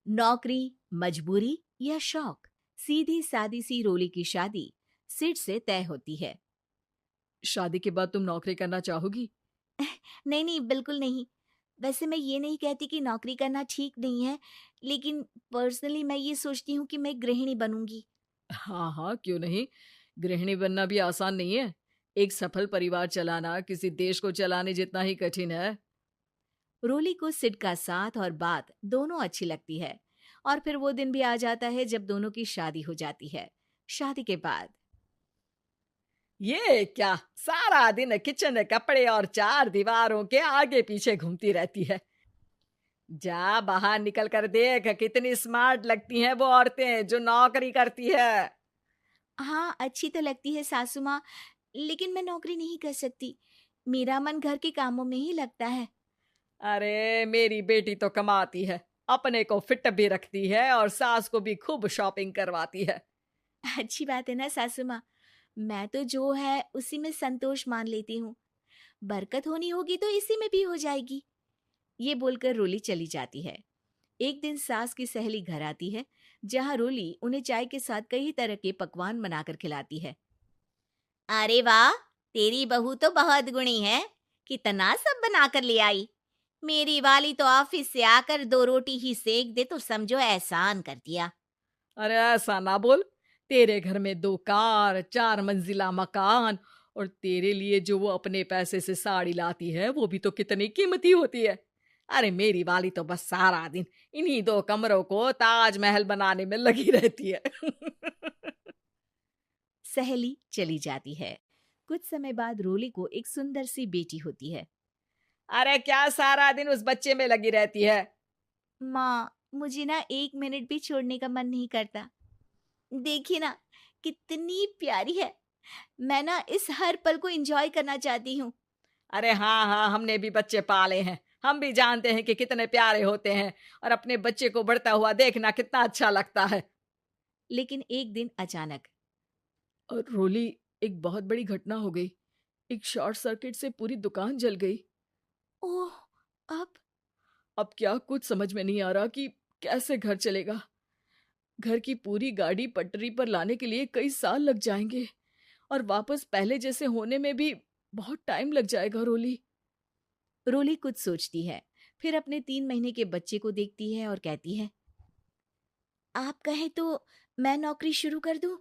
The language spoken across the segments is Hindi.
नौकरी, मजबूरी या शौक, सीधी सादी सी रोली की शादी सिड से तय होती है। शादी के बाद तुम नौकरी करना चाहोगी? नहीं नहीं, बिल्कुल नहीं। वैसे मैं ये नहीं कहती कि नौकरी करना ठीक नहीं है, लेकिन पर्सनली मैं ये सोचती हूँ कि मैं गृहिणी बनूंगी। हाँ हाँ, क्यों नहीं। गृहिणी बनना भी आसान नहीं है। एक सफल परिवार चलाना किसी देश को चलाने जितना ही कठिन है। रोली को सिड का साथ और बात दोनों अच्छी लगती है, और फिर वो दिन भी आ जाता है जब दोनों की शादी हो जाती है। शादी के बाद ये क्या, सारा दिन किचन कपड़े और चार दीवारों के आगे पीछे घूमती रहती है। जा बाहर निकल कर देख, कितनी स्मार्ट लगती हैं वो औरतें जो नौकरी करती है। हाँ, अच्छी तो लगती है सासू माँ, लेकिन मैं नौकरी नहीं कर सकती। मेरा मन घर के कामों में ही लगता है। अरे मेरी बेटी तो कमाती है, अपने को फिट भी रखती है और सास को भी खूब शॉपिंग करवाती है। अच्छी बात है ना सासू माँ। मैं तो जो है उसी में संतोष मान लेती हूँ। बरकत होनी होगी तो इसी में भी हो जाएगी। ये बोलकर रोली चली जाती है। एक दिन सास की सहेली घर आती है, जहाँ रोली उन्हें चाय के साथ कई तरह के पकवान बनाकर खिलाती है। अरे वाह, तेरी बहू तो बहुत गुणी है। कितना सब बनाकर ले आई। मेरी वाली तो ऑफिस से आकर दो रोटी ही सेक दे तो समझो एहसान कर दिया। अरे ऐसा ना बोल। तेरे घर में दो कार, चार मंजिला मकान, और तेरे लिए जो वो अपने पैसे से साड़ी लाती है वो भी तो कितनी कीमती होती है। अरे मेरी वाली तो बस सारा दिन इन्हीं दो कमरों को ताजमहल बनाने में लगी रहती है। सहेली चली जाती है। कुछ समय बाद रोली को एक सुंदर सी बेटी होती है। अरे क्या सारा दिन उस बच्चे में लगी रहती है। माँ, मुझे ना एक मिनट भी छोड़ने का मन नहीं करता। देखिए ना, कितनी प्यारी है। मैं ना इस हर पल को एंजॉय करना चाहती हूँ। अरे हाँ हाँ, हमने भी बच्चे पाले हैं, हम भी जानते हैं कि कितने प्यारे होते हैं, और अपने बच्चे को बढ़ता हुआ देखना कितना अच्छा लगता है। लेकिन एक दिन अचानक और रोली, एक बहुत बड़ी घटना हो गई। एक शॉर्ट सर्किट से पूरी दुकान जल गई। ओह, अब अब क्या कुछ समझ में नहीं आ रहा कि कैसे घर चलेगा। घर की पूरी गाड़ी पटरी पर लाने के लिए कई साल लग जाएंगे, और वापस पहले जैसे होने में भी बहुत टाइम लग जाएगा रोली। रोली कुछ सोचती है, फिर अपने 3 महीने के बच्चे को देखती है और कहती है, आप कहें तो मैं नौकरी शुरू कर दूं?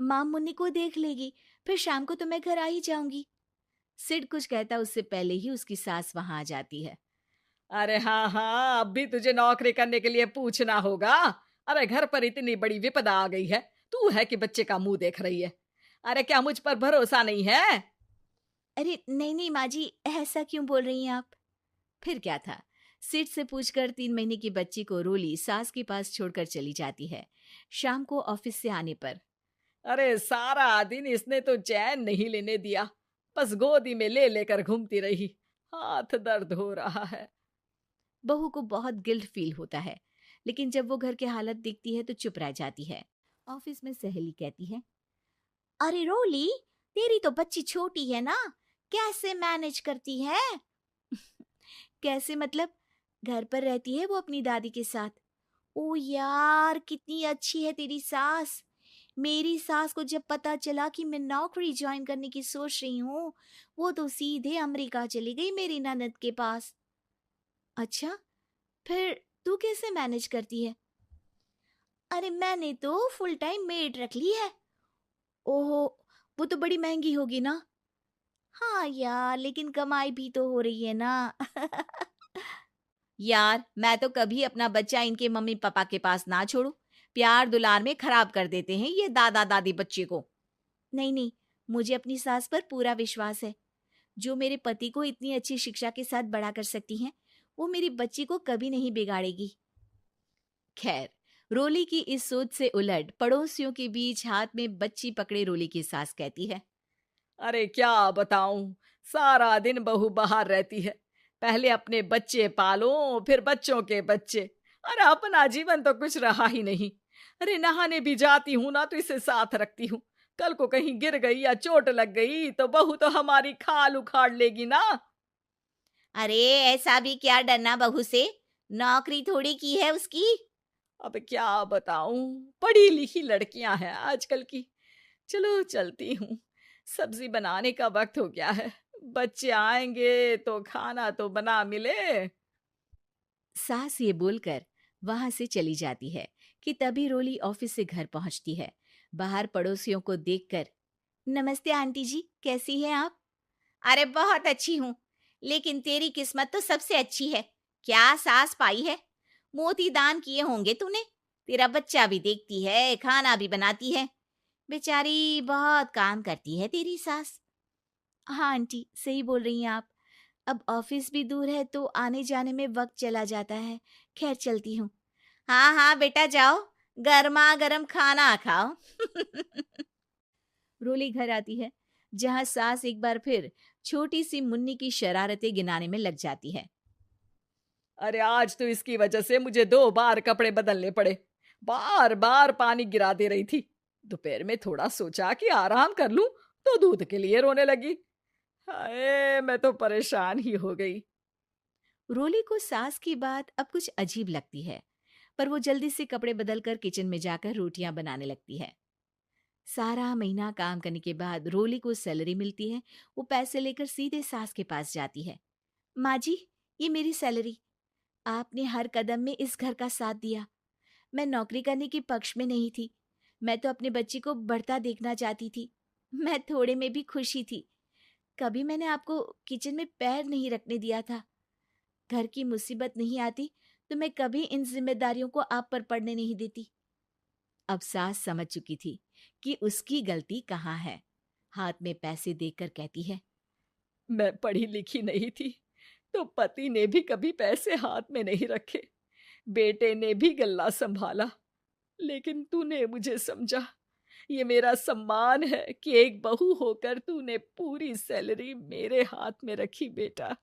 माँ मुन्नी को देख लेगी, फिर शाम को तो मैं घर आ ही जाऊंगी। सिड कुछ कहता उससे पहले ही उसकी सास वहां आ जाती है। अरे हाँ हाँ, अब भी तुझे नौकरी करने के लिए पूछना होगा। अरे घर पर इतनी बड़ी विपदा आ गई है, तू है कि बच्चे का मुंह देख रही है। अरे क्या मुझ पर भरोसा नहीं है? अरे नहीं नहीं माँ जी, ऐसा क्यों बोल रही हैं आप? फिर क्या था, सिड से पूछकर 3 महीने की बच्ची को रोली सास के पास छोड़कर चली जाती है। शाम को ऑफिस से आने पर अरे सारा दिन इसने तो चैन नहीं लेने दिया, बस गोदी में ले लेकर घूमती रही। हाथ दर्द हो रहा है। बहू को बहुत गिल्ट फील होता है, लेकिन जब वो घर के हालत देखती है तो चुप रह जाती है। ऑफिस में सहेली कहती है, अरे रोली, तेरी तो बच्ची छोटी है ना, कैसे मैनेज करती है? कैसे मतलब? घर पर रहती है वो अपनी दादी के साथ। ओ यार, कितनी अच्छी है तेरी सास। मेरी सास को जब पता चला कि मैं नौकरी ज्वाइन करने की सोच रही हूँ, वो तो सीधे अमेरिका चली गई मेरी ननद के पास। अच्छा, फिर तू कैसे मैनेज करती है? अरे मैंने तो फुल टाइम मेड रख ली है। ओहो, वो तो बड़ी महंगी होगी ना? हाँ यार, लेकिन कमाई भी तो हो रही है ना। यार, मैं तो कभी अपना बच्चा इनके मम्मी पापा के पास ना छोड़ू। प्यार दुलार में खराब कर देते हैं ये दादा दादी बच्चे को। नहीं नहीं, मुझे अपनी सास पर पूरा विश्वास है। जो मेरे पति को इतनी अच्छी शिक्षा के साथ बड़ा कर सकती हैं, वो मेरी बच्ची को कभी नहीं बिगाड़ेगी। खैर, रोली की इस सोच से उलट पड़ोसियों के बीच हाथ में बच्ची पकड़े रोली की सास कहती है, अरे क्या बताऊं, सारा दिन बहू बाहर रहती है। पहले अपने बच्चे पालो, फिर बच्चों के बच्चे। अरे अपना जीवन तो कुछ रहा ही नहीं। अरे नहाने भी जाती हूं ना तो इसे साथ रखती हूँ। कल को कहीं गिर गई या चोट लग गई तो बहू तो हमारी खाल उखाड़ लेगी ना। अरे ऐसा भी क्या डरना बहू से? नौकरी थोड़ी की है उसकी। अब क्या बताऊं, पढ़ी लिखी लड़कियां हैं आजकल की। चलो चलती हूँ, सब्जी बनाने का वक्त हो गया है। बच्चे आएंगे तो खाना तो बना मिले। सास ये बोलकर वहां से चली जाती है कि तभी रोली ऑफिस से घर पहुंचती है। बाहर पड़ोसियों को देखकर, नमस्ते आंटी जी, कैसी हैं आप? अरे बहुत अच्छी हूँ, लेकिन तेरी किस्मत तो सबसे अच्छी है। क्या सास पाई है। मोती दान किए होंगे तूने। तेरा बच्चा भी देखती है, खाना भी बनाती है। बेचारी बहुत काम करती है तेरी सास। हाँ आंटी, सही बोल रही हैं आप। अब ऑफिस भी दूर है तो आने जाने में वक्त चला जाता है। खैर चलती हूँ। हाँ हाँ बेटा जाओ, गर्मा गर्म खाना खाओ। रोली घर आती है, जहां सास एक बार फिर छोटी सी मुन्नी की शरारतें गिनाने में लग जाती है। अरे आज तो इसकी वजह से मुझे 2 बार कपड़े बदलने पड़े। बार बार पानी गिरा दे रही थी। दोपहर में थोड़ा सोचा कि आराम कर लूं, तो दूध के लिए रोने लगी। हाय, मैं तो परेशान ही हो गई। रोली को सास की बात अब कुछ अजीब लगती है, पर वो जल्दी से कपड़े बदलकर किचन में जाकर रोटियां बनाने लगती है। सारा महीना काम करने के बाद रोली को सैलरी मिलती है। वो पैसे लेकर सीधे सास के पास जाती है। माँ जी, ये मेरी सैलरी। आपने हर कदम में इस घर का साथ दिया। मैं नौकरी करने के पक्ष में नहीं थी। मैं तो अपने बच्चे को बढ़ता देखना चाहती थी। मैं थोड़े में भी खुशी थी। कभी मैंने आपको किचन में पैर नहीं रखने दिया था। घर की मुसीबत नहीं आती तो मैं कभी इन जिम्मेदारियों को आप पर पड़ने नहीं देती। अब सास समझ चुकी थी कि उसकी गलती कहाँ है। हाथ में पैसे देकर कहती है, मैं पढ़ी लिखी नहीं थी, तो पति ने भी कभी पैसे हाथ में नहीं रखे। बेटे ने भी गल्ला संभाला, लेकिन तूने मुझे समझा। ये मेरा सम्मान है कि एक बहू होकर तूने पूरी सैलरी मेरे हाथ में रखी बेटा।